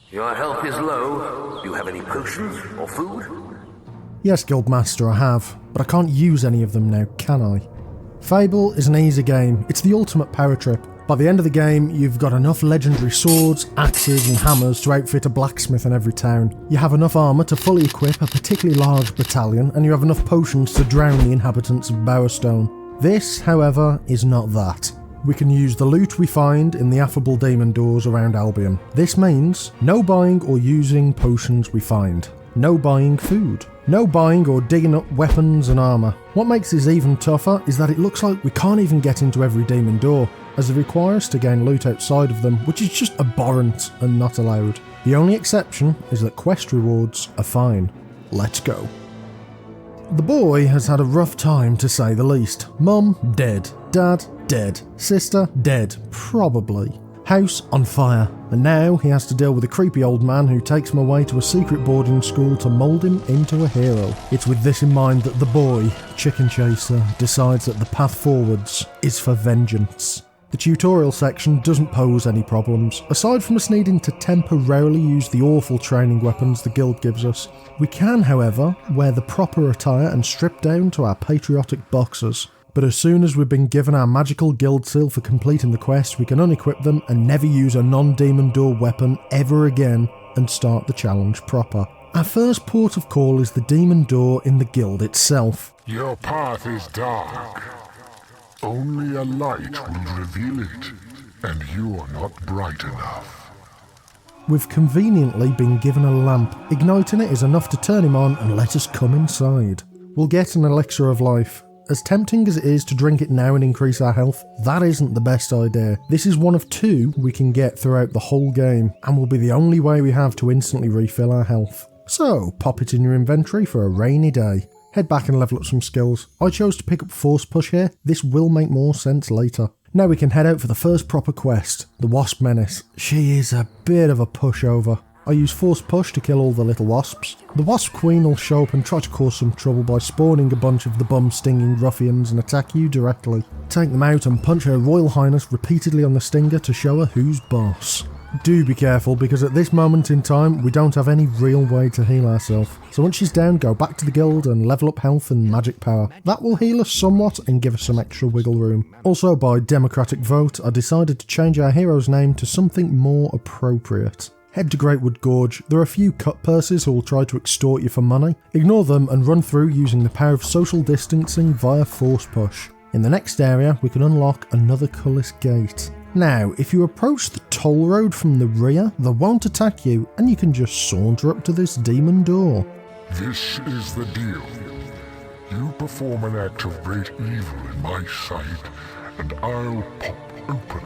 Your health is low. Do you have any potions or food? Yes, Guildmaster, I have, but I can't use any of them now, can I? Fable is an easy game. It's the ultimate power trip. By the end of the game, you've got enough legendary swords, axes and hammers to outfit a blacksmith in every town. You have enough armour to fully equip a particularly large battalion, and you have enough potions to drown the inhabitants of Bowerstone. This, however, is not that. We can use the loot we find in the affable demon doors around Albion. This means no buying or using potions we find. No buying food. No buying or digging up weapons and armour. What makes this even tougher is that it looks like we can't even get into every demon door, as they require us to gain loot outside of them, which is just abhorrent and not allowed. The only exception is that quest rewards are fine. Let's go. The boy has had a rough time, to say the least. Mum, dead. Dad, dead. Sister, dead. Probably. House on fire. And now he has to deal with a creepy old man who takes him away to a secret boarding school to mould him into a hero. It's with this in mind that the boy, Chicken Chaser, decides that the path forwards is for vengeance. The tutorial section doesn't pose any problems. Aside from us needing to temporarily use the awful training weapons the guild gives us, we can, however, wear the proper attire and strip down to our patriotic boxers. But as soon as we've been given our magical guild seal for completing the quest, we can unequip them and never use a non-demon door weapon ever again and start the challenge proper. Our first port of call is the demon door in the guild itself. Your path is dark. Only a light will reveal it, and you are not bright enough. We've conveniently been given a lamp. Igniting it is enough to turn him on and let us come inside. We'll get an elixir of life. As tempting as it is to drink it now and increase our health, that isn't the best idea. This is one of two we can get throughout the whole game, and will be the only way we have to instantly refill our health. So, pop it in your inventory for a rainy day. Head back and level up some skills. I chose to pick up Force Push here. This will make more sense later. Now we can head out for the first proper quest, the Wasp Menace. She is a bit of a pushover. I use Force Push to kill all the little wasps. The Wasp Queen will show up and try to cause some trouble by spawning a bunch of the bum-stinging ruffians and attack you directly. Take them out and punch Her Royal Highness repeatedly on the stinger to show her who's boss. Do be careful, because at this moment in time we don't have any real way to heal ourselves. So once she's down, go back to the guild and level up health and magic power. That will heal us somewhat and give us some extra wiggle room. Also, by democratic vote, I decided to change our hero's name to something more appropriate. Head to Greatwood Gorge. There are a few cut purses who will try to extort you for money. Ignore them and run through using the power of social distancing via Force Push. In the next area, we can unlock another colourless gate. Now, if you approach the toll road from the rear, they won't attack you, and you can just saunter up to this demon door. This is the deal. You perform an act of great evil in my sight, and I'll pop open.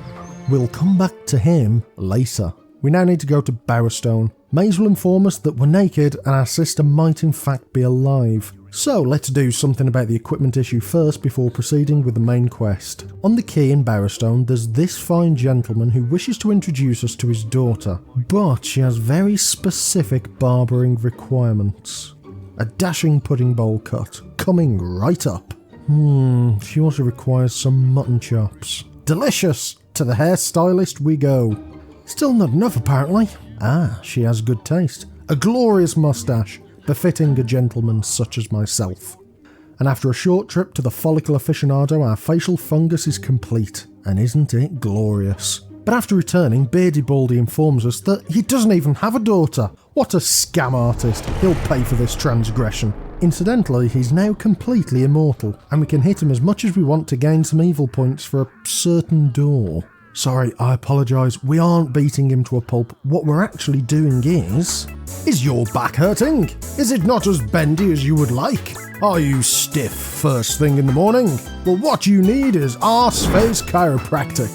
We'll come back to him later. We now need to go to Bowerstone. Maze will inform us that we're naked and our sister might in fact be alive. So let's do something about the equipment issue first before proceeding with the main quest. On the quay in Bowerstone, there's this fine gentleman who wishes to introduce us to his daughter, but she has very specific barbering requirements. A dashing pudding bowl cut, coming right up. She also requires some mutton chops. Delicious! To the hairstylist we go. Still not enough apparently. She has good taste. A glorious moustache, befitting a gentleman such as myself. And after a short trip to the follicle aficionado, our facial fungus is complete. And isn't it glorious? But after returning, Beardy Baldy informs us that he doesn't even have a daughter. What a scam artist. He'll pay for this transgression. Incidentally, he's now completely immortal, and we can hit him as much as we want to gain some evil points for a certain door. Sorry, I apologise, we aren't beating him to a pulp. What we're actually doing is your back hurting? Is it not as bendy as you would like? Are you stiff first thing in the morning? Well, what you need is arse-face chiropractic.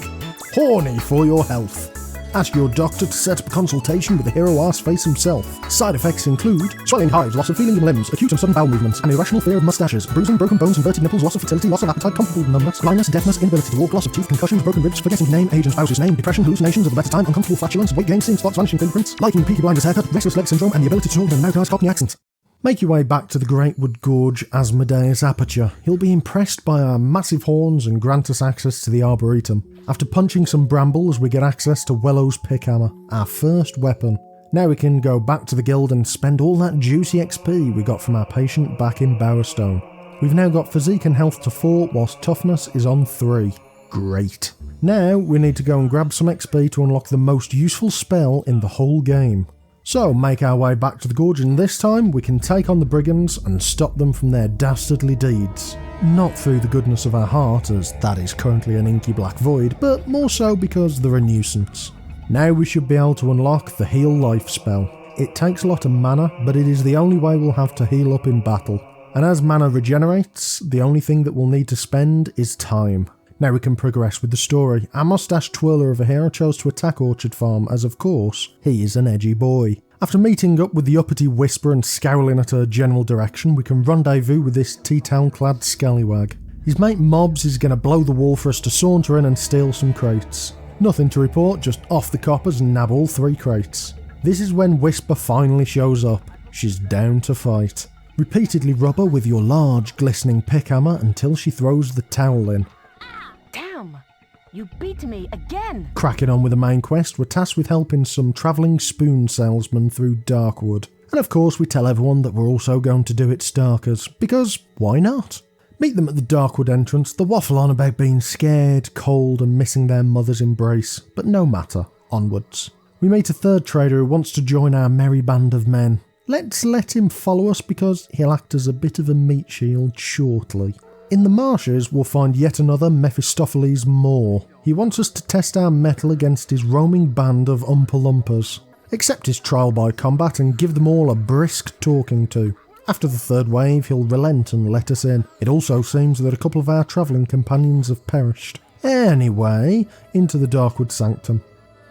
Horny for your health. Ask your doctor to set up a consultation with the hero Arseface himself. Side effects include swelling hives, loss of feeling in limbs, acute and sudden bowel movements, an irrational fear of mustaches, bruising, broken bones, inverted nipples, loss of fertility, loss of appetite, comfortable numbness, blindness, deafness, inability to walk, loss of teeth, concussions, broken ribs, forgetting name, age and spouse's name, depression, hallucinations of a better time, uncomfortable flatulence, weight gain, seeing spots, vanishing fingerprints, liking Peaky Blinders haircut, restless leg syndrome, and the ability to talk in an out-and-out Cockney accent. Make your way back to the Greatwood Gorge Asmodeus Aperture. He'll be impressed by our massive horns and grant us access to the Arboretum. After punching some brambles, we get access to Wellow's Pickhammer, our first weapon. Now we can go back to the guild and spend all that juicy XP we got from our patient back in Bowerstone. We've now got physique and health to 4 whilst toughness is on 3. Great. Now we need to go and grab some XP to unlock the most useful spell in the whole game. So make our way back to the gorge, and this time we can take on the brigands and stop them from their dastardly deeds. Not through the goodness of our heart, as that is currently an inky black void, but more so because they're a nuisance. Now we should be able to unlock the heal life spell. It takes a lot of mana, but it is the only way we'll have to heal up in battle. And as mana regenerates, the only thing that we'll need to spend is time. Now we can progress with the story. Our mustache twirler of a hero chose to attack Orchard Farm as, of course, he is an edgy boy. After meeting up with the uppity Whisper and scowling at her general direction, we can rendezvous with this tea-towel-clad scallywag. His mate Mobs is going to blow the wall for us to saunter in and steal some crates. Nothing to report, just off the coppers and nab all 3 crates. This is when Whisper finally shows up. She's down to fight. Repeatedly rub her with your large, glistening pick hammer until she throws the towel in. Damn! You beat me again! Cracking on with the main quest, we're tasked with helping some travelling spoon salesman through Darkwood. And of course we tell everyone that we're also going to do it Starkers, because why not? Meet them at the Darkwood entrance, they waffle on about being scared, cold and missing their mother's embrace, but no matter, onwards. We meet a third trader who wants to join our merry band of men. Let's let him follow us because he'll act as a bit of a meat shield shortly. In the marshes, we'll find yet another Mephistopheles Moore. He wants us to test our mettle against his roaming band of Umpa-Lumpers. Accept his trial by combat and give them all a brisk talking to. After the third wave, he'll relent and let us in. It also seems that a couple of our travelling companions have perished. Anyway, into the Darkwood Sanctum.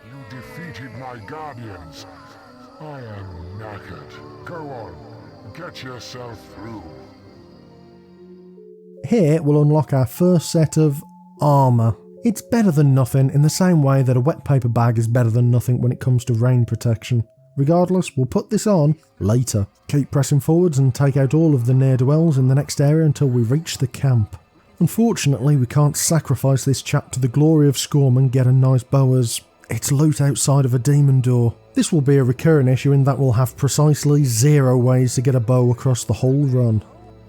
You defeated my guardians. I am knackered. Go on, get yourself through. Here we'll unlock our first set of armour. It's better than nothing in the same way that a wet paper bag is better than nothing when it comes to rain protection. Regardless, we'll put this on later. Keep pressing forwards and take out all of the ne'er-do-wells in the next area until we reach the camp. Unfortunately, we can't sacrifice this chap to the glory of Scorm and get a nice bow as it's loot outside of a demon door. This will be a recurring issue in that we'll have precisely 0 ways to get a bow across the whole run.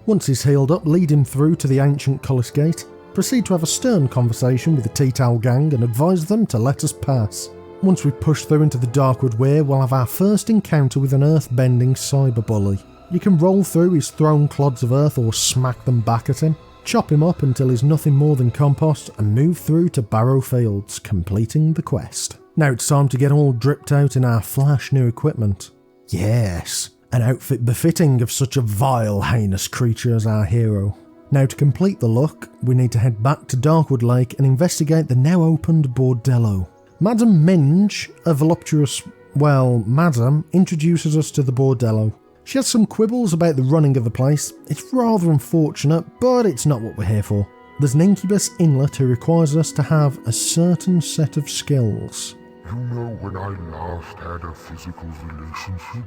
Once he's healed up, lead him through to the ancient Cutlass Gate. Proceed to have a stern conversation with the Tea Towel gang and advise them to let us pass. Once we push through into the Darkwood Weir, we'll have our first encounter with an earth-bending cyberbully. You can roll through his thrown clods of earth or smack them back at him, chop him up until he's nothing more than compost, and move through to Barrow Fields, completing the quest. Now it's time to get all dripped out in our flash new equipment. Yes, an outfit befitting of such a vile, heinous creature as our hero. Now to complete the look, we need to head back to Darkwood Lake and investigate the now opened Bordello. Madam Minge, a voluptuous, madam, introduces us to the Bordello. She has some quibbles about the running of the place. It's rather unfortunate, but it's not what we're here for. There's an incubus inlet who requires us to have a certain set of skills. You know when I last had a physical relationship?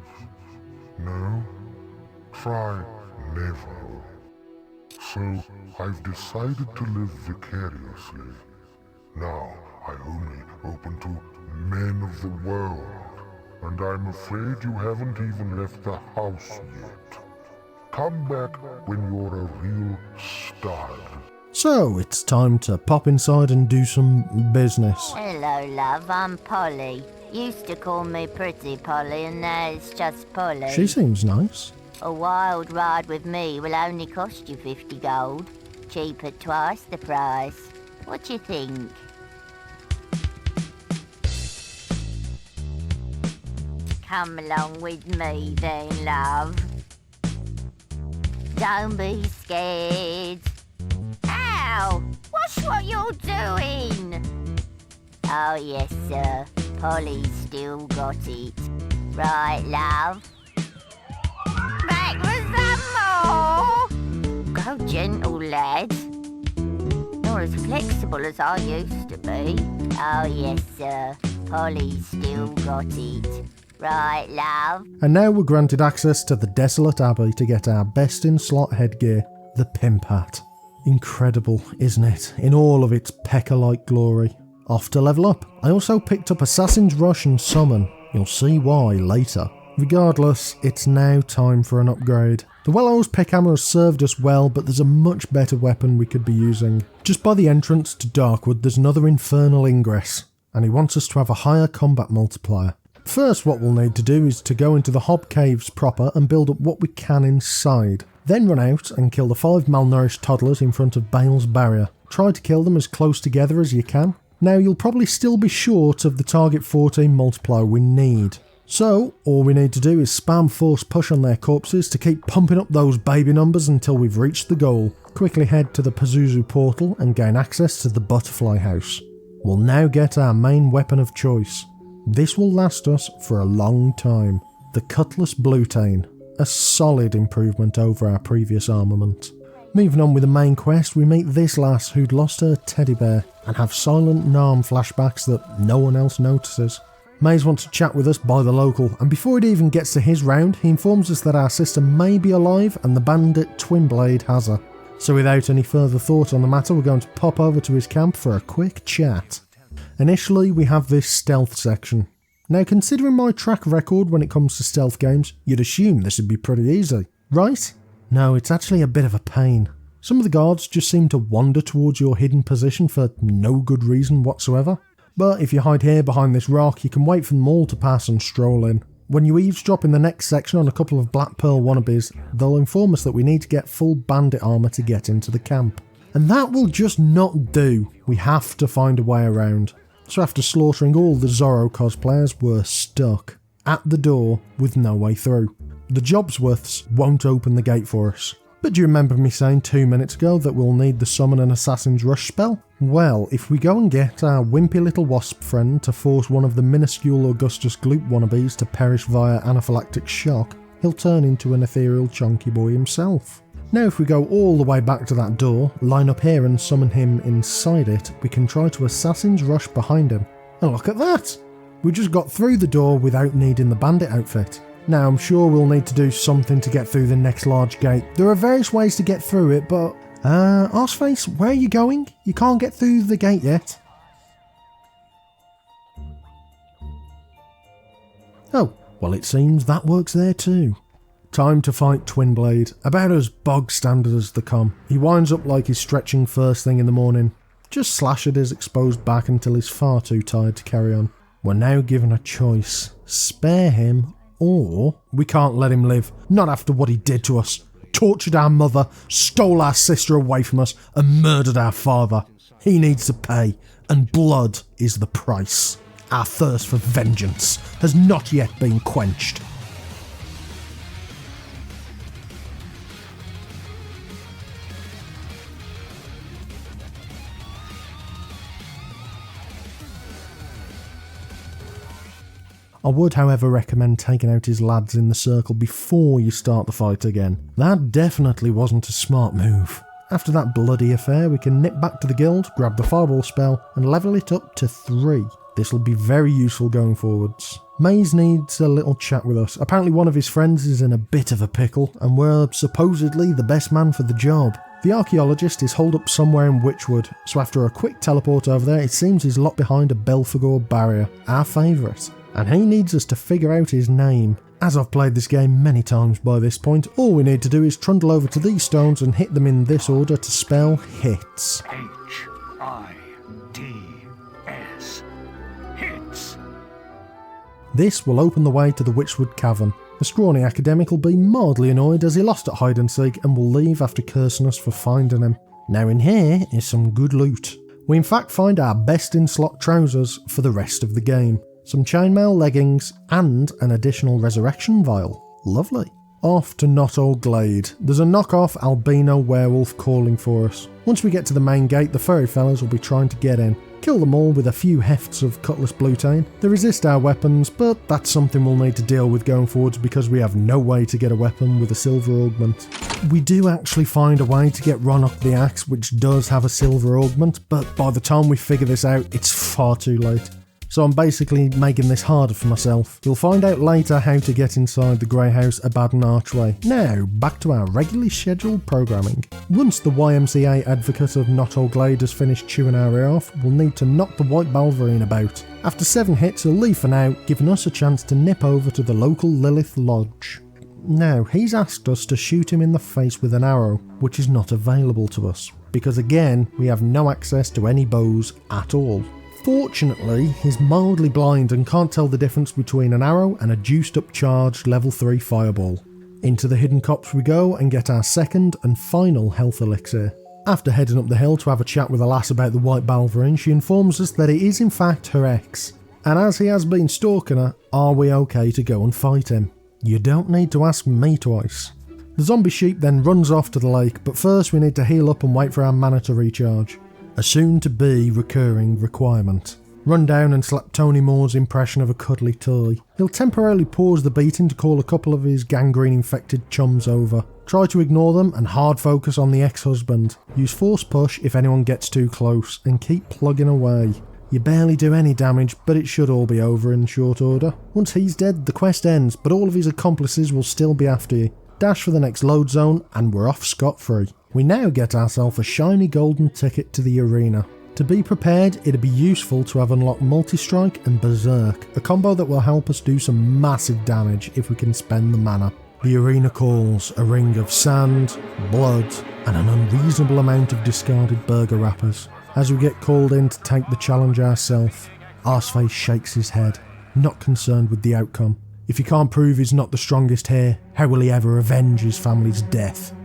No? Try never. So I've decided to live vicariously. Now I only open to men of the world, and I'm afraid you haven't even left the house yet. Come back when you're a real stud. So it's time to pop inside and do some business. Hello, love, I'm Polly. Used to call me Pretty Polly, and now it's just Polly. She seems nice. A wild ride with me will only cost you 50 gold. Cheap at twice the price. What do you think? Come along with me then, love. Don't be scared. Ow! Watch what you're doing! Oh yes, sir. Polly's still got it. Right, love? Back with some more! Go gentle, lad. Not as flexible as I used to be. Oh yes, sir. Polly's still got it. Right, love? And now we're granted access to the Desolate Abbey to get our best in slot headgear, the Pimp Hat. Incredible, isn't it? In all of its Pekka-like glory. Off to level up. I also picked up Assassin's Rush and Summon. You'll see why later. Regardless, it's now time for an upgrade. The well-oiled pickhammer has served us well, but there's a much better weapon we could be using. Just by the entrance to Darkwood there's another infernal ingress, and he wants us to have a higher combat multiplier. First, what we'll need to do is to go into the Hobbe caves proper and build up what we can inside. Then run out and kill the 5 malnourished toddlers in front of Bale's barrier. Try to kill them as close together as you can. Now you'll probably still be short of the target 14 multiplier we need. So, all we need to do is spam force push on their corpses to keep pumping up those baby numbers until we've reached the goal. Quickly head to the Pazuzu portal and gain access to the butterfly house. We'll now get our main weapon of choice. This will last us for a long time. The Cutlass Bluetane, a solid improvement over our previous armament. Moving on with the main quest, we meet this lass who'd lost her teddy bear and have silent Narm flashbacks that no one else notices. Maze wants to chat with us by the local, and before it even gets to his round, he informs us that our sister may be alive and the bandit Twinblade has her. So without any further thought on the matter, we're going to pop over to his camp for a quick chat. Initially, we have this stealth section. Now, considering my track record when it comes to stealth games, you'd assume this would be pretty easy, right? No, it's actually a bit of a pain. Some of the guards just seem to wander towards your hidden position for no good reason whatsoever. But if you hide here behind this rock, you can wait for them all to pass and stroll in. When you eavesdrop in the next section on a couple of Black Pearl wannabes, they'll inform us that we need to get full bandit armour to get into the camp. And that will just not do. We have to find a way around. So after slaughtering all the Zorro cosplayers, we're stuck at the door with no way through. The Jobsworths won't open the gate for us. But do you remember me saying 2 minutes ago that we'll need the summon an assassin's rush spell? Well, if we go and get our wimpy little wasp friend to force one of the minuscule Augustus Gloop wannabes to perish via anaphylactic shock, he'll turn into an ethereal chunky boy himself. Now if we go all the way back to that door, line up here and summon him inside it, we can try to assassin's rush behind him. And look at that! We just got through the door without needing the bandit outfit. Now I'm sure we'll need to do something to get through the next large gate. There are various ways to get through it, but... Arseface, where are you going? You can't get through the gate yet. Oh, well it seems that works there too. Time to fight Twinblade, about as bog standard as they come. He winds up like he's stretching first thing in the morning. Just slash at his exposed back until he's far too tired to carry on. We're now given a choice. Spare him, or we can't let him live. Not after what he did to us. Tortured our mother, stole our sister away from us, and murdered our father. He needs to pay, and blood is the price. Our thirst for vengeance has not yet been quenched. I would, however, recommend taking out his lads in the circle before you start the fight again. That definitely wasn't a smart move. After that bloody affair, we can nip back to the guild, grab the fireball spell, and level it up to 3. This will be very useful going forwards. Maze needs a little chat with us. Apparently one of his friends is in a bit of a pickle, and we're supposedly the best man for the job. The archaeologist is holed up somewhere in Witchwood, so after a quick teleport over there, it seems he's locked behind a Belphegor barrier, our favourite. And he needs us to figure out his name. As I've played this game many times by this point, all we need to do is trundle over to these stones and hit them in this order to spell hits. H-I-T-S. Hits. This will open the way to the Witchwood Cavern. The scrawny academic will be mildly annoyed as he lost at hide and seek and will leave after cursing us for finding him. Now in here is some good loot. We in fact find our best in slot trousers for the rest of the game. Some chainmail leggings, and an additional resurrection vial. Lovely. Off to Not Old Glade. There's a knockoff albino werewolf calling for us. Once we get to the main gate, the furry fellas will be trying to get in. Kill them all with a few hefts of Cutlass Bluetane. They resist our weapons, but that's something we'll need to deal with going forwards because we have no way to get a weapon with a silver augment. We do actually find a way to get Ronok the Axe, which does have a silver augment, but by the time we figure this out, it's far too late. so I'm basically making this harder for myself. You'll find out later how to get inside the Grey House Abaddon Archway. Now, back to our regularly scheduled programming. Once the YMCA advocate of Not All Glade has finished chewing our ear off, we'll need to knock the White Balverine about. After 7 hits, he'll leave for now, giving us a chance to nip over to the local Lilith Lodge. Now, he's asked us to shoot him in the face with an arrow, which is not available to us, because again, we have no access to any bows at all. Fortunately, he's mildly blind and can't tell the difference between an arrow and a juiced up charged level 3 fireball. Into the hidden copse we go and get our second and final health elixir. After heading up the hill to have a chat with a lass about the White Balverine, she informs us that it is in fact her ex, and as he has been stalking her, are we okay to go and fight him? You don't need to ask me twice. The zombie sheep then runs off to the lake, but first we need to heal up and wait for our mana to recharge. A soon-to-be recurring requirement. Run down and slap Tony Moore's impression of a cuddly toy. He'll temporarily pause the beating to call a couple of his gangrene-infected chums over. Try to ignore them and hard focus on the ex-husband. Use force push if anyone gets too close, and keep plugging away. You barely do any damage, but it should all be over in short order. Once he's dead, the quest ends, but all of his accomplices will still be after you. Dash for the next load zone, and we're off scot-free. We now get ourselves a shiny golden ticket to the arena. To be prepared, it'd be useful to have unlocked Multi-Strike and Berserk, a combo that will help us do some massive damage if we can spend the mana. The arena calls, a ring of sand, blood, and an unreasonable amount of discarded burger wrappers. As we get called in to take the challenge ourselves, Arseface shakes his head, not concerned with the outcome. If he can't prove he's not the strongest here, how will he ever avenge his family's death?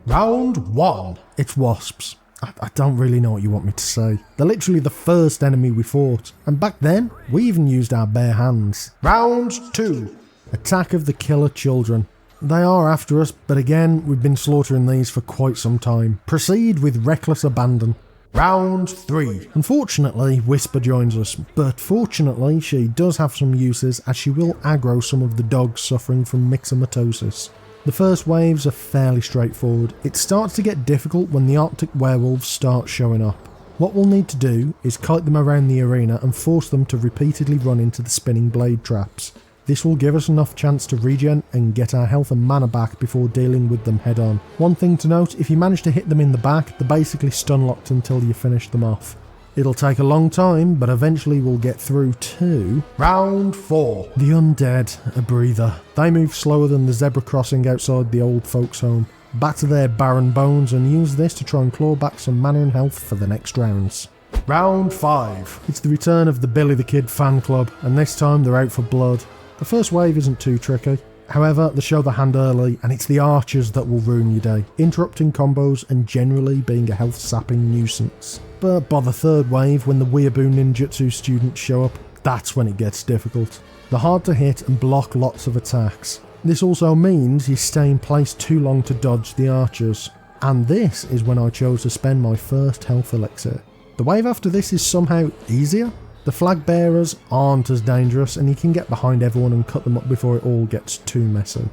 Round 1. It's wasps. I don't really know what you want me to say. They're literally the first enemy we fought, and back then, we even used our bare hands. Round 2. Attack of the Killer Children. They are after us, but again, we've been slaughtering these for quite some time. Proceed with reckless abandon. Round 3. Unfortunately, Whisper joins us, but fortunately she does have some uses as she will aggro some of the dogs suffering from myxomatosis. The first waves are fairly straightforward. It starts to get difficult when the Arctic werewolves start showing up. What we'll need to do is kite them around the arena and force them to repeatedly run into the spinning blade traps. This will give us enough chance to regen and get our health and mana back before dealing with them head on. One thing to note, if you manage to hit them in the back, they're basically stun locked until you finish them off. It'll take a long time, but eventually we'll get through to Round 4. The Undead, a breather. They move slower than the zebra crossing outside the old folks' home. Batter their barren bones and use this to try and claw back some mana and health for the next rounds. Round 5. It's the return of the Billy the Kid fan club, and this time they're out for blood. The first wave isn't too tricky, however they show the hand early and it's the archers that will ruin your day, interrupting combos and generally being a health sapping nuisance. But by the third wave, when the Weeaboo Ninjutsu students show up, that's when it gets difficult. They're hard to hit and block lots of attacks. This also means you stay in place too long to dodge the archers, and this is when I chose to spend my first health elixir. The wave after this is somehow easier. The flag bearers aren't as dangerous and you can get behind everyone and cut them up before it all gets too messy.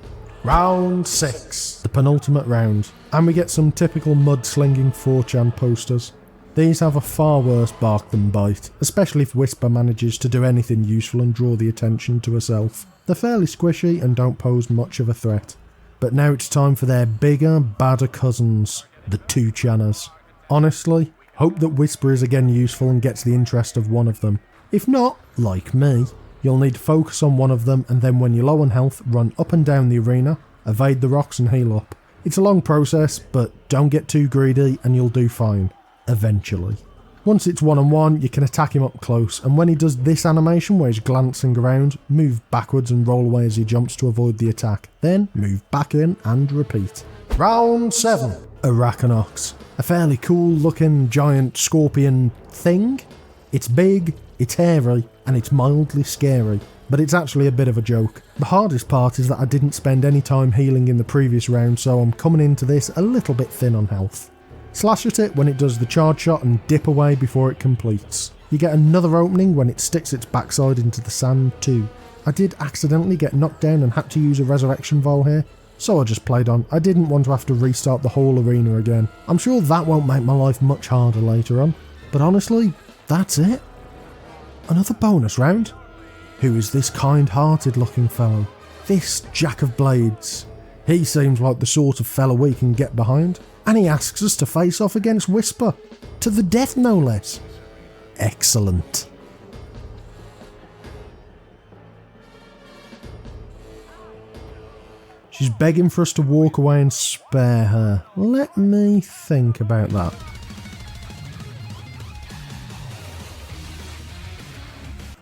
Round 6, the penultimate round, and we get some typical mud-slinging 4chan posters. These have a far worse bark than bite, especially if Whisper manages to do anything useful and draw the attention to herself. They're fairly squishy and don't pose much of a threat. But now it's time for their bigger, badder cousins, the 2chaners. Honestly, hope that Whisper is again useful and gets the interest of one of them. If not, like me, you'll need to focus on one of them and then when you're low on health, run up and down the arena, evade the rocks and heal up. It's a long process, but don't get too greedy and you'll do fine. Eventually. Once it's one-on-one, you can attack him up close, and when he does this animation where he's glancing around, move backwards and roll away as he jumps to avoid the attack. Then move back in and repeat. Round 7. Arachnox. A fairly cool looking giant scorpion thing. It's big, it's hairy, and it's mildly scary, but it's actually a bit of a joke. The hardest part is that I didn't spend any time healing in the previous round, so I'm coming into this a little bit thin on health. Slash at it when it does the charge shot and dip away before it completes. You get another opening when it sticks its backside into the sand too. I did accidentally get knocked down and had to use a resurrection vial here, so I just played on. I didn't want to have to restart the whole arena again. I'm sure that won't make my life much harder later on, but honestly, that's it. another bonus round? Who is this kind-hearted looking fellow? This Jack of Blades. He seems like the sort of fellow we can get behind, and he asks us to face off against Whisper. To the death, no less. Excellent. She's begging for us to walk away and spare her. Let me think about that.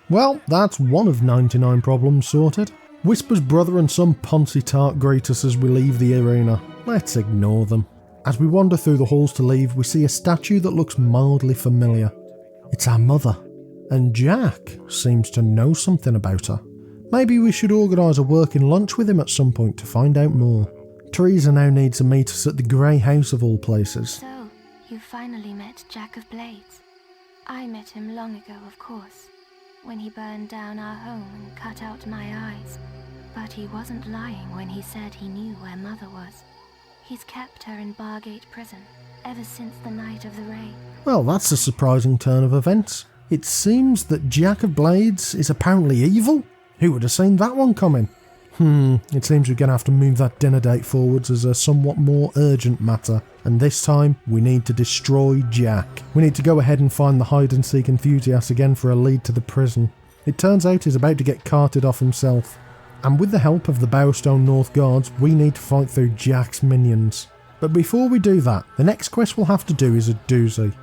Well, that's one of 99 problems sorted. Whisper's brother and some Ponzi tart greet us as we leave the arena. Let's ignore them. As we wander through the halls to leave, we see a statue that looks mildly familiar. It's our mother, and Jack seems to know something about her. Maybe we should organise a working lunch with him at some point to find out more. Teresa now needs to meet us at the Grey House of all places. So, you finally met Jack of Blades. I met him long ago, of course, when he burned down our home and cut out my eyes. But he wasn't lying when he said he knew where Mother was. He's kept her in Bargate Prison ever since the night of the raid. Well, that's a surprising turn of events. It seems that Jack of Blades is apparently evil. Who would have seen that one coming? It seems we're going to have to move that dinner date forwards as a somewhat more urgent matter. And this time, we need to destroy Jack. We need to go ahead and find the hide-and-seek enthusiast again for a lead to the prison. It turns out he's about to get carted off himself. And with the help of the Bowerstone North Guards, we need to fight through Jack's minions. But before we do that, the next quest we'll have to do is a doozy.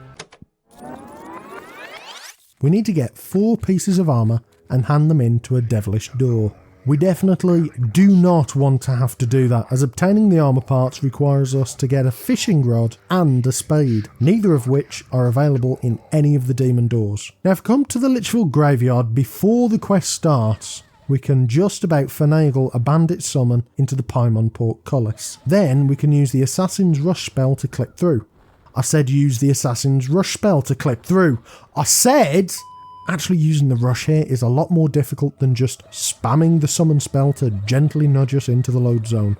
We need to get 4 pieces of armour and hand them in to a devilish door. We definitely do not want to have to do that, as obtaining the armour parts requires us to get a fishing rod and a spade, neither of which are available in any of the demon doors. Now, if we come to the Litchfield graveyard before the quest starts, we can just about finagle a bandit summon into the Paimon portcullis. Then we can use the Assassin's Rush spell to clip through. I said use the Assassin's Rush spell to clip through. I said... Actually using the rush here is a lot more difficult than just spamming the summon spell to gently nudge us into the load zone.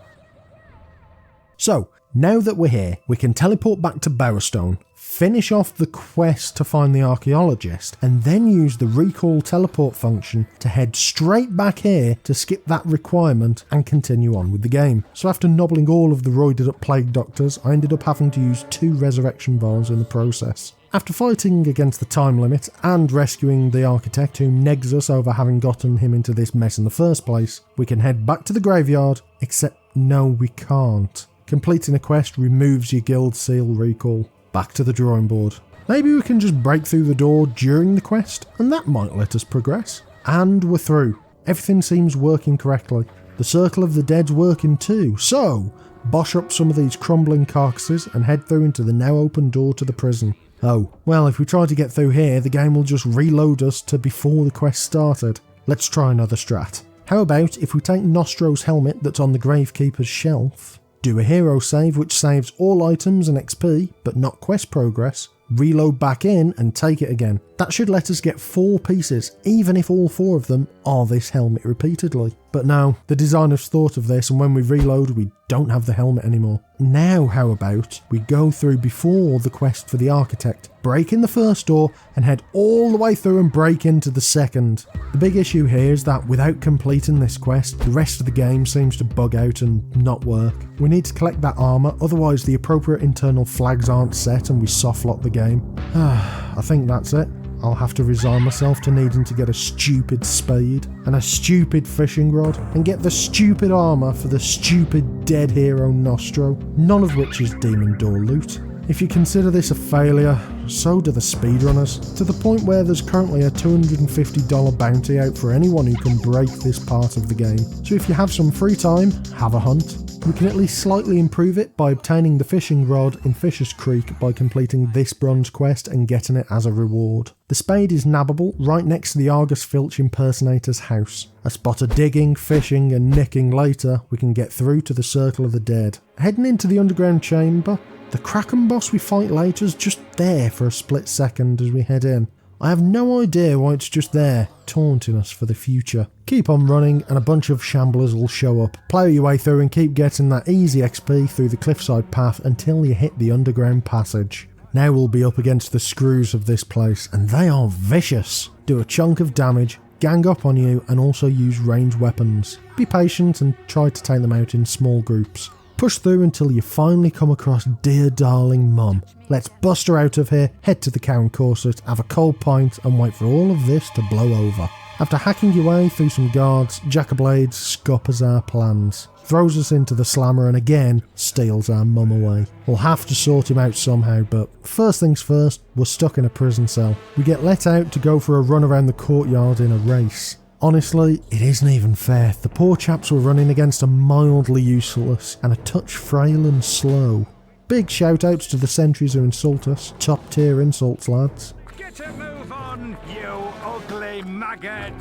So, now that we're here, we can teleport back to Bowerstone, finish off the quest to find the archaeologist, and then use the recall teleport function to head straight back here to skip that requirement and continue on with the game. So after nobbling all of the roided up plague doctors, I ended up having to use 2 resurrection bars in the process. After fighting against the time limit and rescuing the architect who negs us over having gotten him into this mess in the first place, we can head back to the graveyard, except no we can't. Completing a quest removes your guild seal recall. Back to the drawing board. Maybe we can just break through the door during the quest and that might let us progress. And we're through. Everything seems working correctly. The Circle of the Dead's working too, so bosh up some of these crumbling carcasses and head through into the now open door to the prison. Oh, well, if we try to get through here, the game will just reload us to before the quest started. Let's try another strat. How about if we take Nostro's helmet that's on the Gravekeeper's shelf, do a hero save which saves all items and XP, but not quest progress, reload back in and take it again. That should let us get 4 pieces, even if all 4 of them are this helmet repeatedly. But no, the designers thought of this and when we reload we don't have the helmet anymore. Now how about we go through before the quest for the architect, break in the first door and head all the way through and break into the second. The big issue here is that without completing this quest, the rest of the game seems to bug out and not work. We need to collect that armour, otherwise the appropriate internal flags aren't set and we softlock the game. I think that's it. I'll have to resign myself to needing to get a stupid spade and a stupid fishing rod and get the stupid armour for the stupid dead hero Nostro, none of which is demon door loot. If you consider this a failure, so do the speedrunners, to the point where there's currently a $250 bounty out for anyone who can break this part of the game. So if you have some free time, have a hunt. We can at least slightly improve it by obtaining the fishing rod in Fisher's Creek by completing this bronze quest and getting it as a reward. The spade is nabbable right next to the Argus Filch impersonator's house. A spot of digging, fishing and nicking later, we can get through to the Circle of the Dead. Heading into the underground chamber, the Kraken boss we fight later is just there for a split second as we head in. I have no idea why it's just there, taunting us for the future. Keep on running and a bunch of shamblers will show up. Plow your way through and keep getting that easy XP through the cliffside path until you hit the underground passage. Now we'll be up against the screws of this place, and they are vicious. Do a chunk of damage, gang up on you, and also use ranged weapons. Be patient and try to take them out in small groups. Push through until you finally come across dear darling Mum. Let's bust her out of here, head to the Cow and Corset, have a cold pint, and wait for all of this to blow over. After hacking your way through some guards, Jack of Blades scuppers our plans, throws us into the slammer and again steals our mum away. We'll have to sort him out somehow, but first things first, we're stuck in a prison cell. We get let out to go for a run around the courtyard in a race. Honestly, it isn't even fair. The poor chaps were running against a mildly useless and a touch frail and slow. Big shout outs to the sentries who insult us. Top tier insults, lads. Get a move on, you ugly maggot!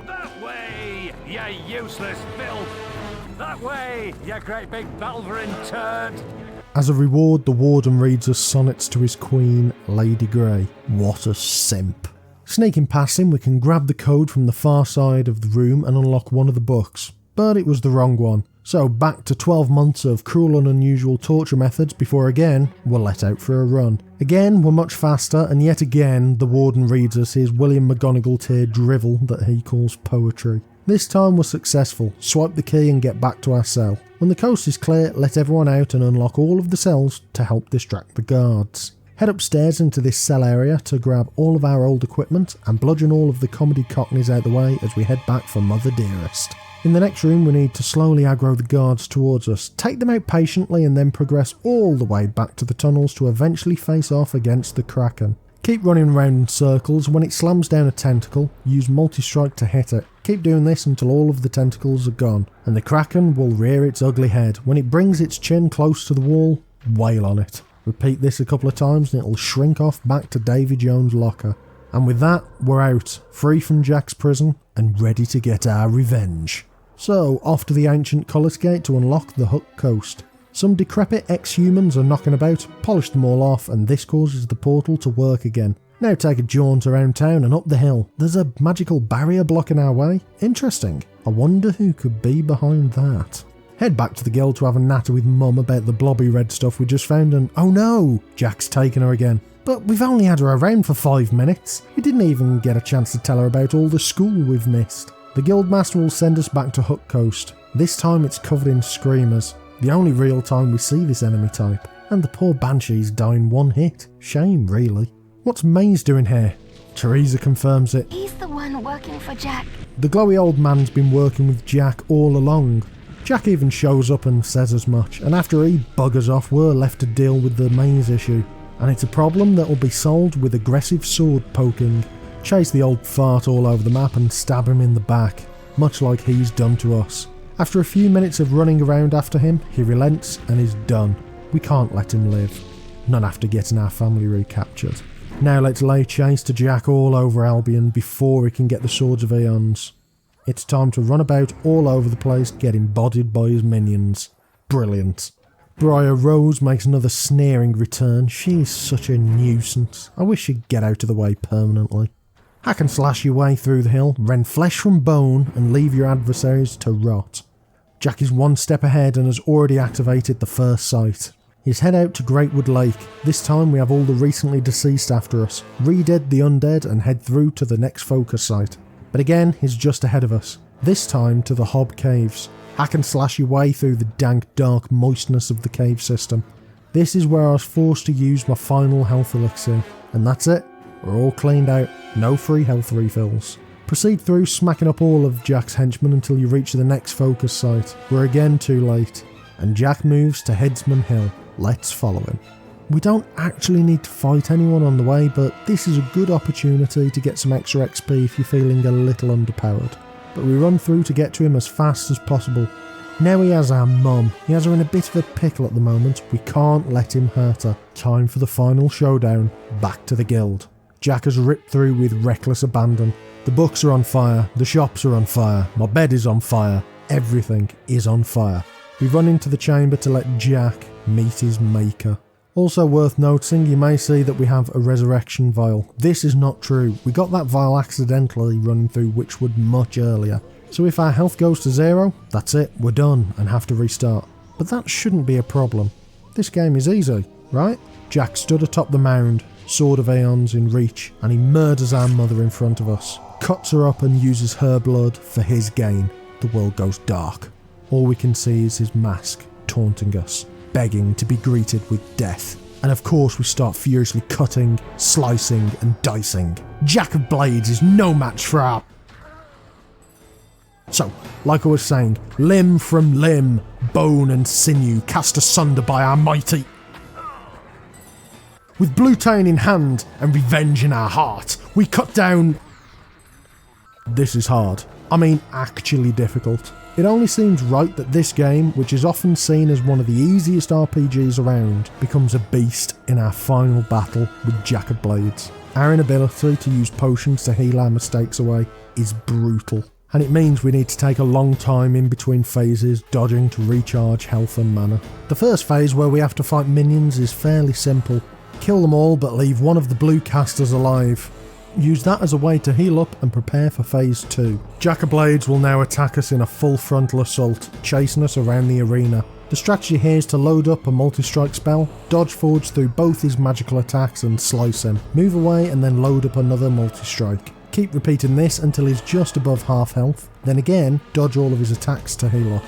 That way, you useless filth! That way, you great big Balverin turd! As a reward, the warden reads us sonnets to his queen, Lady Grey. What a simp. Sneaking past him, we can grab the code from the far side of the room and unlock one of the books. But it was the wrong one. So back to 12 months of cruel and unusual torture methods before again we're let out for a run. Again we're much faster, and yet again the warden reads us his William McGonagall tier drivel that he calls poetry. This time we're successful, swipe the key and get back to our cell. When the coast is clear, let everyone out and unlock all of the cells to help distract the guards. Head upstairs into this cell area to grab all of our old equipment and bludgeon all of the comedy cockneys out the way as we head back for Mother Dearest. In the next room we need to slowly aggro the guards towards us, take them out patiently and then progress all the way back to the tunnels to eventually face off against the Kraken. Keep running around in circles. When it slams down a tentacle, use multi-strike to hit it. Keep doing this until all of the tentacles are gone, and the Kraken will rear its ugly head. When it brings its chin close to the wall, wail on it. Repeat this a couple of times and it'll shrink off back to Davy Jones' locker. And with that, we're out, free from Jack's prison, and ready to get our revenge. So, off to the ancient Cullis Gate to unlock the Hook Coast. Some decrepit ex-humans are knocking about, polish them all off, and this causes the portal to work again. Now take a jaunt around town and up the hill. There's a magical barrier blocking our way. Interesting. I wonder who could be behind that. Head back to the guild to have a natter with Mum about the blobby red stuff we just found, and oh no, Jack's taken her again. But we've only had her around for 5 minutes. We didn't even get a chance to tell her about all the school we've missed. The guildmaster will send us back to Hook Coast. This time it's covered in screamers. The only real time we see this enemy type. And the poor banshees die in one hit. Shame, really. What's Maze doing here? Teresa confirms it. He's the one working for Jack. The glowy old man's been working with Jack all along. Jack even shows up and says as much, and after he buggers off, we're left to deal with the Maze issue. And it's a problem that will be solved with aggressive sword poking. Chase the old fart all over the map and stab him in the back, much like he's done to us. After a few minutes of running around after him, he relents and is done. We can't let him live. Not after getting our family recaptured. Now let's lay chase to Jack all over Albion before he can get the Swords of Aeons. It's time to run about all over the place getting bodied by his minions. Brilliant. Briar Rose makes another sneering return. She is such a nuisance. I wish she'd get out of the way permanently. Hack and slash your way through the hill, rend flesh from bone and leave your adversaries to rot. Jack is one step ahead and has already activated the first site. He's head out to Greatwood Lake. This time we have all the recently deceased after us. Re-dead the undead and head through to the next focus site. But again, he's just ahead of us. This time to the Hobbe Caves. Hack and slash your way through the dank, dark moistness of the cave system. This is where I was forced to use my final health elixir. And that's it. We're all cleaned out. No free health refills. Proceed through smacking up all of Jack's henchmen until you reach the next focus site. We're again too late. And Jack moves to Headsman Hill. Let's follow him. We don't actually need to fight anyone on the way, but this is a good opportunity to get some extra XP if you're feeling a little underpowered. But we run through to get to him as fast as possible. Now he has our mum. He has her in a bit of a pickle at the moment. We can't let him hurt her. Time for the final showdown. Back to the guild. Jack has ripped through with reckless abandon. The books are on fire. The shops are on fire. My bed is on fire. Everything is on fire. We run into the chamber to let Jack meet his maker. Also worth noticing, you may see that we have a resurrection vial. This is not true. We got that vial accidentally running through Witchwood much earlier. So if our health goes to 0, that's it, we're done and have to restart. But that shouldn't be a problem. This game is easy. right? Jack stood atop the mound, sword of aeons in reach, and he murders our mother in front of us, cuts her up and uses her blood for his gain. The world goes dark. All we can see is his mask taunting us, begging to be greeted with death. And of course we start furiously cutting, slicing and dicing. Jack of Blades is no match for our... So, like I was saying, limb from limb, bone and sinew cast asunder by our mighty... With Bluetane in hand and revenge in our heart, we cut down... This is hard. I mean, actually difficult. It only seems right that this game, which is often seen as one of the easiest RPGs around, becomes a beast in our final battle with Jack of Blades. Our inability to use potions to heal our mistakes away is brutal, and it means we need to take a long time in between phases, dodging to recharge health and mana. The first phase, where we have to fight minions, is fairly simple. Kill them all but leave one of the blue casters alive. Use that as a way to heal up and prepare for phase 2. Jack of Blades will now attack us in a full frontal assault, chasing us around the arena. The strategy here is to load up a multi-strike spell, dodge forwards through both his magical attacks and slice him, move away and then load up another multi-strike. Keep repeating this until he's just above half health, then again dodge all of his attacks to heal up.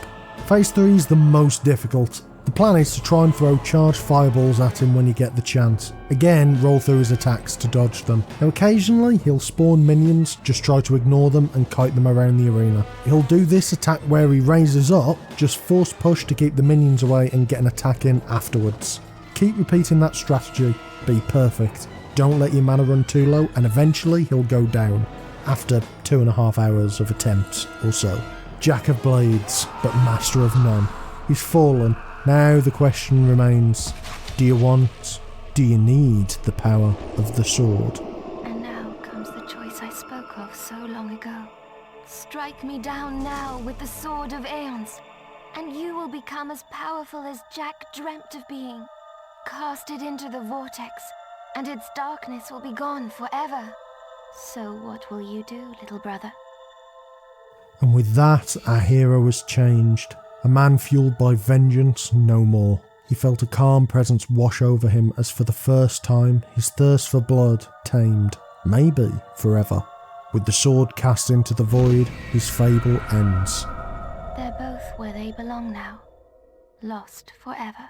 Phase 3 is the most difficult. The plan is to try and throw charged fireballs at him when you get the chance. Again, roll through his attacks to dodge them. Now occasionally he'll spawn minions, just try to ignore them and kite them around the arena. He'll do this attack where he raises up, just force push to keep the minions away and get an attack in afterwards. Keep repeating that strategy, be perfect. Don't let your mana run too low and eventually he'll go down, after 2.5 hours of attempts or so. Jack of Blades, but master of none. He's fallen. Now the question remains, do you need the power of the sword? And now comes the choice I spoke of so long ago. Strike me down now with the sword of aeons, and you will become as powerful as Jack dreamt of being. Cast it into the vortex, and its darkness will be gone forever. So what will you do, little brother? And with that, our hero was changed. A man fueled by vengeance no more. He felt a calm presence wash over him as for the first time his thirst for blood tamed, maybe forever. With the sword cast into the void, his fable ends. They're both where they belong now. Lost forever.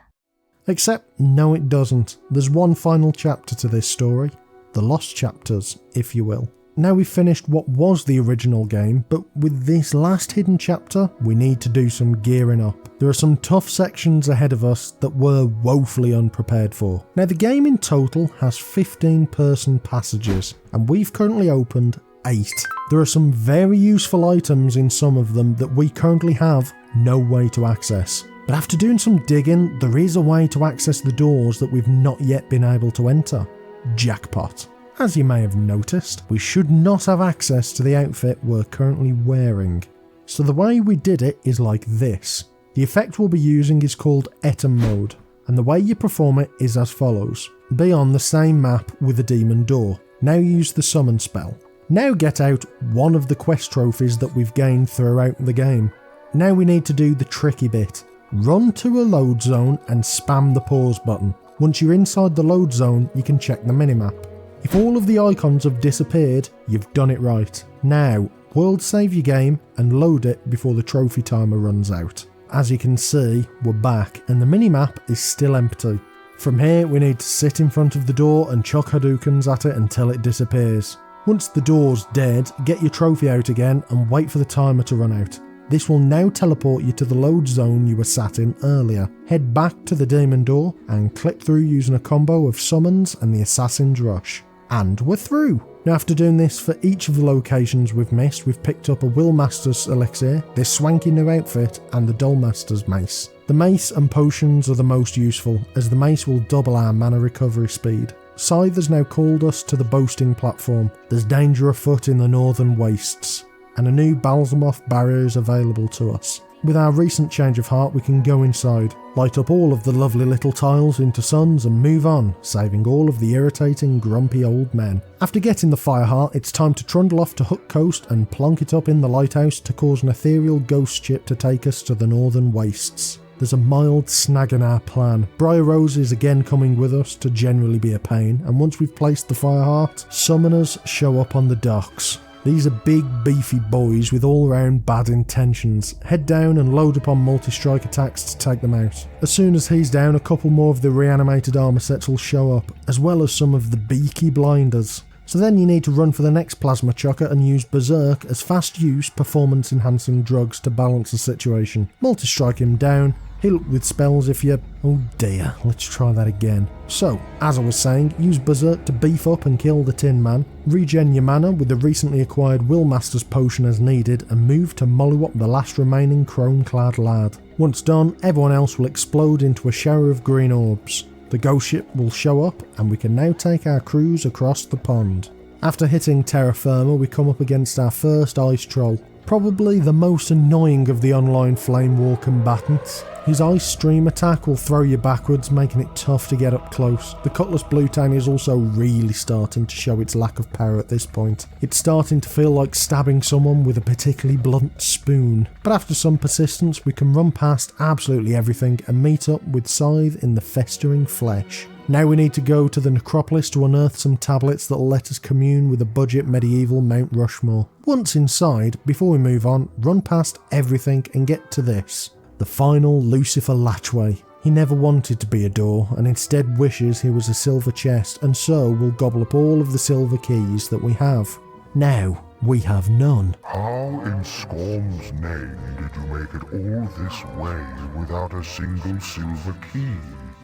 Except, no it doesn't. There's one final chapter to this story. The lost chapters, if you will. Now we've finished what was the original game, but with this last hidden chapter, we need to do some gearing up. There are some tough sections ahead of us that we're woefully unprepared for. Now the game in total has 15 person passages, and we've currently opened 8. There are some very useful items in some of them that we currently have no way to access. But after doing some digging, there is a way to access the doors that we've not yet been able to enter. Jackpot. As you may have noticed, we should not have access to the outfit we're currently wearing. So the way we did it is like this. The effect we'll be using is called Etem mode, and the way you perform it is as follows. Be on the same map with a demon door. Now use the summon spell. Now get out one of the quest trophies that we've gained throughout the game. Now we need to do the tricky bit. Run to a load zone and spam the pause button. Once you're inside the load zone, you can check the minimap. If all of the icons have disappeared, you've done it right. Now, world save your game and load it before the trophy timer runs out. As you can see, we're back and the minimap is still empty. From here, we need to sit in front of the door and chuck Hadoukens at it until it disappears. Once the door's dead, get your trophy out again and wait for the timer to run out. This will now teleport you to the load zone you were sat in earlier. Head back to the demon door and click through using a combo of summons and the assassin's rush. And we're through! Now after doing this for each of the locations we've missed, we've picked up a Willmaster's elixir, this swanky new outfit and the Dullmaster's mace. The mace and potions are the most useful, as the mace will double our mana recovery speed. Scythe has now called us to the boasting platform. There's danger afoot in the northern wastes, and a new Balsamoth barrier is available to us. With our recent change of heart, we can go inside, light up all of the lovely little tiles into suns and move on, saving all of the irritating, grumpy old men. After getting the fire heart, it's time to trundle off to Hook Coast and plonk it up in the lighthouse to cause an ethereal ghost ship to take us to the northern wastes. there's a mild snag in our plan. Briar Rose is again coming with us to generally be a pain, and once we've placed the Fireheart, summoners show up on the docks. These are big beefy boys with all round bad intentions. Head down and load up on multi-strike attacks to take them out. As soon as he's down, a couple more of the reanimated armour sets will show up, as well as some of the beaky blinders. So then you need to run for the next plasma chocker and use Berserk as fast use performance enhancing drugs to balance the situation. Multi-strike him down, heal up with spells if you... Oh dear, let's try that again. So, as I was saying, use Berserk to beef up and kill the Tin Man, regen your mana with the recently acquired Willmaster's potion as needed, and move to mollywop the last remaining chrome-clad lad. Once done, everyone else will explode into a shower of green orbs. The ghost ship will show up, and we can now take our cruise across the pond. After hitting terra firma, we come up against our first ice troll, probably the most annoying of the online flame war combatants. His ice stream attack will throw you backwards, making it tough to get up close. The Cutlass Blue Tang is also really starting to show its lack of power at this point. It's starting to feel like stabbing someone with a particularly blunt spoon. But after some persistence, we can run past absolutely everything and meet up with Scythe in the festering flesh. Now we need to go to the Necropolis to unearth some tablets that'll let us commune with a budget medieval Mount Rushmore. Once inside, before we move on, run past everything and get to this. The final Lucifer latchway. He never wanted to be a door and instead wishes he was a silver chest, and so will gobble up all of the silver keys that we have. Now, we have none. How in Scorm's name did you make it all this way without a single silver key?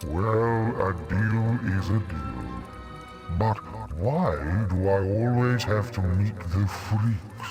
Well, a deal is a deal. But why do I always have to meet the freaks?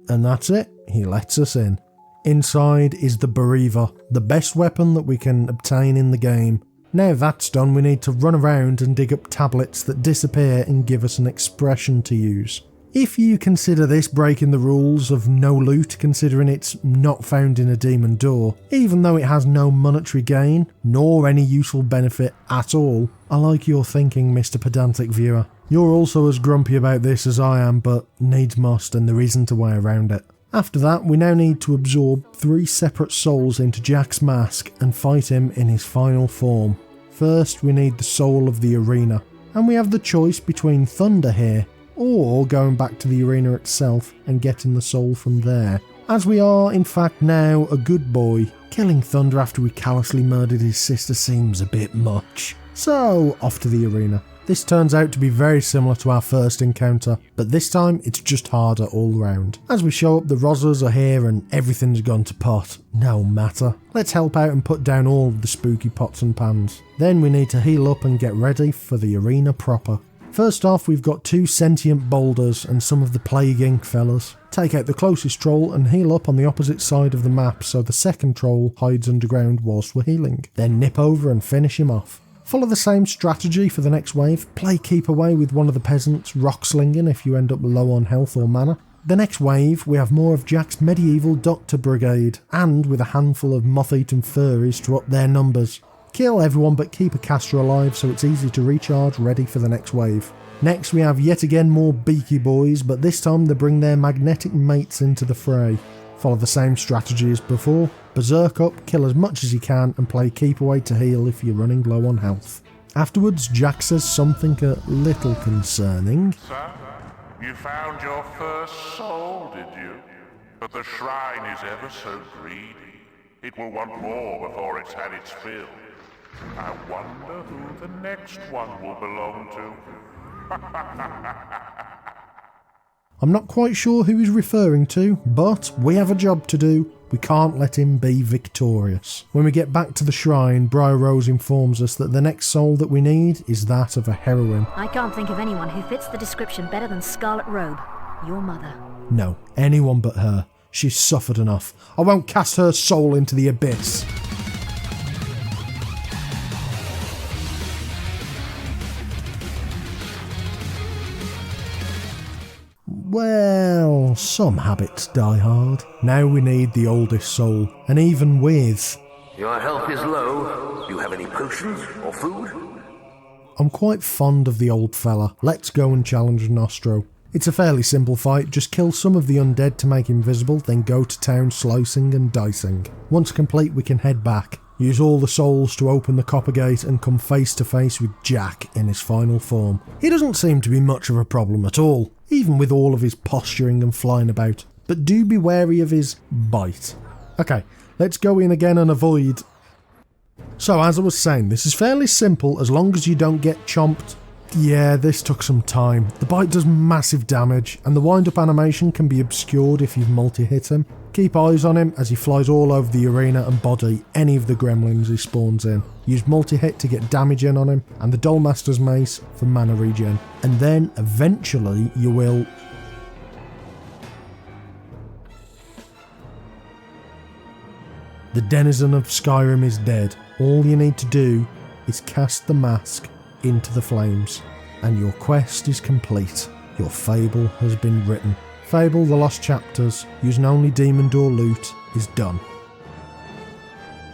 And that's it, he lets us in. Inside is the Bereaver, the best weapon that we can obtain in the game. Now that's done, we need to run around and dig up tablets that disappear and give us an expression to use. If you consider this breaking the rules of no loot, considering it's not found in a demon door, even though it has no monetary gain, nor any useful benefit at all, I like your thinking, Mr. Pedantic Viewer. You're also as grumpy about this as I am, but needs must, and there isn't a way around it. After that, we now need to absorb 3 separate souls into Jack's mask and fight him in his final form. First, we need the soul of the arena, and we have the choice between Thunder here, or going back to the arena itself and getting the soul from there. As we are, in fact, now a good boy, killing Thunder after we callously murdered his sister seems a bit much. So, off to the arena. This turns out to be very similar to our first encounter, but this time it's just harder all round. As we show up, the Rozzers are here and everything's gone to pot. No matter. Let's help out and put down all of the spooky pots and pans. Then we need to heal up and get ready for the arena proper. First off, we've got 2 sentient boulders and some of the Plague Inc. fellas. Take out the closest troll and heal up on the opposite side of the map so the second troll hides underground whilst we're healing. Then nip over and finish him off. Follow the same strategy for the next wave. Play keep away with one of the peasants rock slinging if you end up low on health or mana. The next wave, we have more of Jack's medieval Doctor Brigade, and with a handful of moth-eaten furries to up their numbers. Kill everyone but keep a caster alive so it's easy to recharge ready for the next wave. Next we have yet again more beaky boys, but this time they bring their magnetic mates into the fray. Follow the same strategy as before. Berserk up, kill as much as you can, and play keep away to heal if you're running low on health. Afterwards, Jack says something a little concerning. Son, you found your first soul, did you? But the shrine is ever so greedy. It will want more before it's had its fill. I wonder who the next one will belong to. I'm not quite sure who he's referring to, but we have a job to do. We can't let him be victorious. When we get back to the shrine, Briar Rose informs us that the next soul that we need is that of a heroine. I can't think of anyone who fits the description better than Scarlet Robe, your mother. No, anyone but her. She's suffered enough. I won't cast her soul into the abyss. Well, some habits die hard. Now we need the oldest soul, and even with... Your health is low. Do you have any potions or food? I'm quite fond of the old fella. Let's go and challenge Nostro. It's a fairly simple fight, just kill some of the undead to make him visible, then go to town slicing and dicing. Once complete we can head back. use all the souls to open the copper gate and come face to face with Jack in his final form. He doesn't seem to be much of a problem at all, even with all of his posturing and flying about, but do be wary of his bite. Okay, let's go in again and avoid... So as I was saying, this is fairly simple as long as you don't get chomped. Yeah, this took some time. The bite does massive damage, and the wind-up animation can be obscured if you've multi-hit him. Keep eyes on him as he flies all over the arena and body any of the gremlins he spawns in. Use multi-hit to get damage in on him, and the Dullmaster's Mace for mana regen. And then, eventually, you will... The denizen of Skyrim is dead. All you need to do is cast the mask into the flames, and your quest is complete. Your fable has been written. Fable The Lost Chapters, using only Demon Door loot, is done.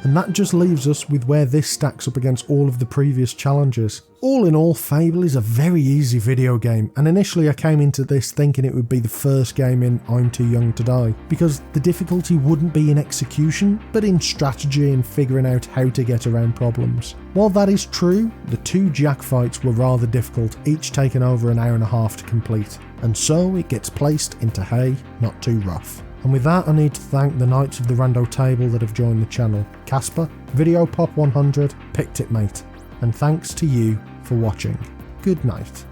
And that just leaves us with where this stacks up against all of the previous challenges. All in all, Fable is a very easy video game, and initially I came into this thinking it would be the first game in I'm Too Young to Die, because the difficulty wouldn't be in execution, but in strategy and figuring out how to get around problems. While that is true, the 2 Jack fights were rather difficult, each taking over an hour and a half to complete, and so it gets placed into Hey, Not Too Rough. And with that, I need to thank the Knights of the Rando Table that have joined the channel. Casper, Video Pop 100, Picked It Mate. And thanks to you for watching. Good night.